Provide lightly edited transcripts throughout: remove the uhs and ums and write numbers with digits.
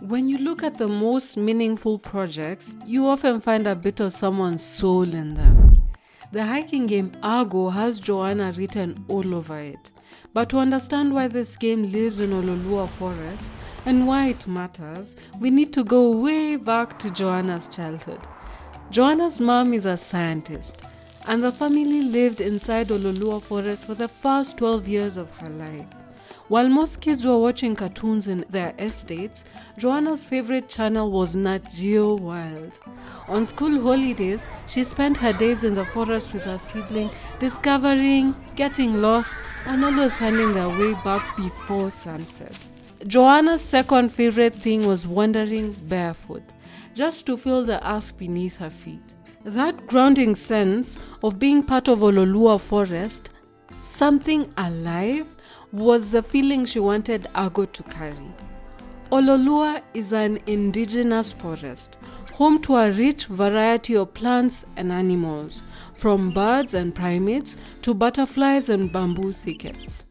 When you look at the most meaningful projects, you often find a bit of someone's soul in them. The hiking game Argo has Joanna written all over it. But to understand why this game lives in Ololua Forest and why it matters, we need to go way back to Joanna's childhood. Joanna's mom is a scientist, and the family lived inside Ololua Forest for the first 12 years of her life. While most kids were watching cartoons in their estates, Joanna's favorite channel was Nat Geo Wild. On school holidays, she spent her days in the forest with her sibling, discovering, getting lost, and always finding their way back before sunset. Joanna's second favorite thing was wandering barefoot, just to feel the earth beneath her feet. That grounding sense of being part of Ololua Forest, something alive, was the feeling she wanted Argo to carry. Ololua is an indigenous forest, home to a rich variety of plants and animals, from birds and primates to butterflies and bamboo thickets.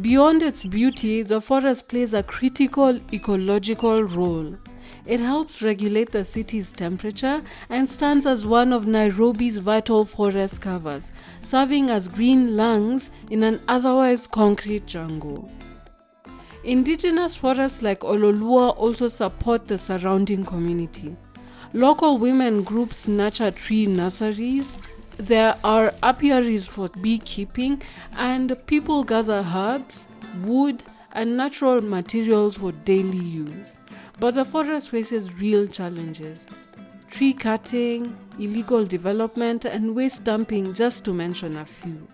Beyond its beauty, the forest plays a critical ecological role. It helps regulate the city's temperature and stands as one of Nairobi's vital forest covers, serving as green lungs in an otherwise concrete jungle. Indigenous forests like Ololua also support the surrounding community. Local women groups nurture tree nurseries. There are apiaries for beekeeping, and people gather herbs, wood, and natural materials for daily use. But the forest faces real challenges: tree cutting, illegal development, and waste dumping, just to mention a few.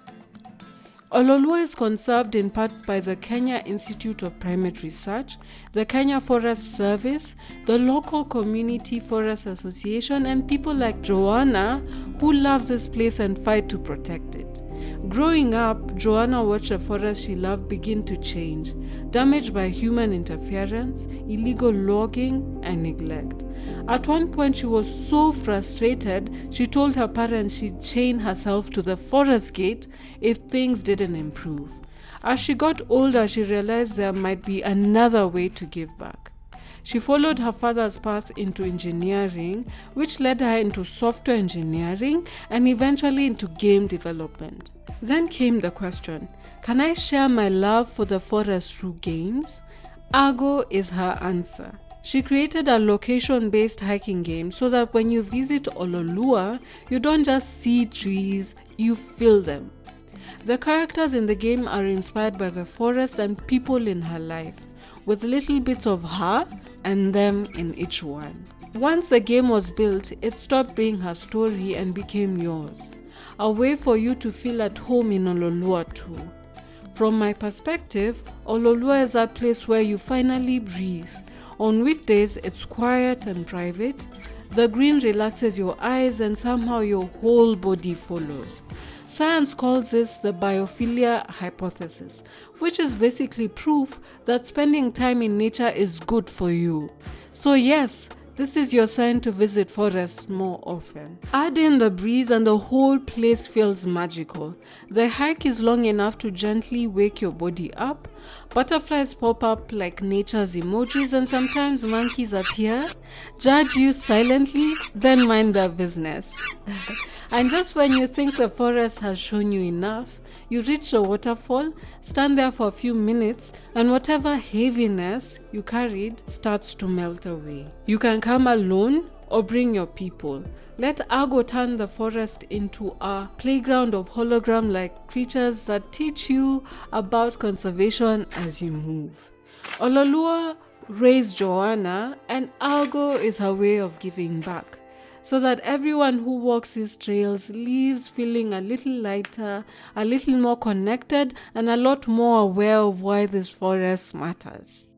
Ololua is conserved in part by the Kenya Institute of Primate Research, the Kenya Forest Service, the local Community Forest Association, and people like Joanna who love this place and fight to protect it. Growing up, Joanna watched the forest she loved begin to change, damaged by human interference, illegal logging, and neglect. At one point, she was so frustrated, she told her parents she'd chain herself to the forest gate if things didn't improve. As she got older, she realized there might be another way to give back. She followed her father's path into engineering, which led her into software engineering and eventually into game development. Then came the question, can I share my love for the forest through games? Argo is her answer. She created a location-based hiking game so that when you visit Ololua, you don't just see trees, you feel them. The characters in the game are inspired by the forest and people in her life, with little bits of her and them in each one. Once the game was built, it stopped being her story and became yours. A way for you to feel at home in Ololua too. From my perspective, Ololua is a place where you finally breathe. On weekdays, it's quiet and private. The green relaxes your eyes and somehow your whole body follows. Science calls this the biophilia hypothesis, which is basically proof that spending time in nature is good for you. So yes, this is your sign to visit forests more often. Add in the breeze and the whole place feels magical. The hike is long enough to gently wake your body up. Butterflies pop up like nature's emojis, and sometimes monkeys appear, judge you silently, then mind their business. And just when you think the forest has shown you enough, you reach the waterfall, stand there for a few minutes, and whatever heaviness you carried starts to melt away. You can come alone or bring your people. Let Argo turn the forest into a playground of hologram-like creatures that teach you about conservation as you move. Ololua raised Joanna, and Argo is her way of giving back, so that everyone who walks these trails leaves feeling a little lighter, a little more connected, and a lot more aware of why this forest matters.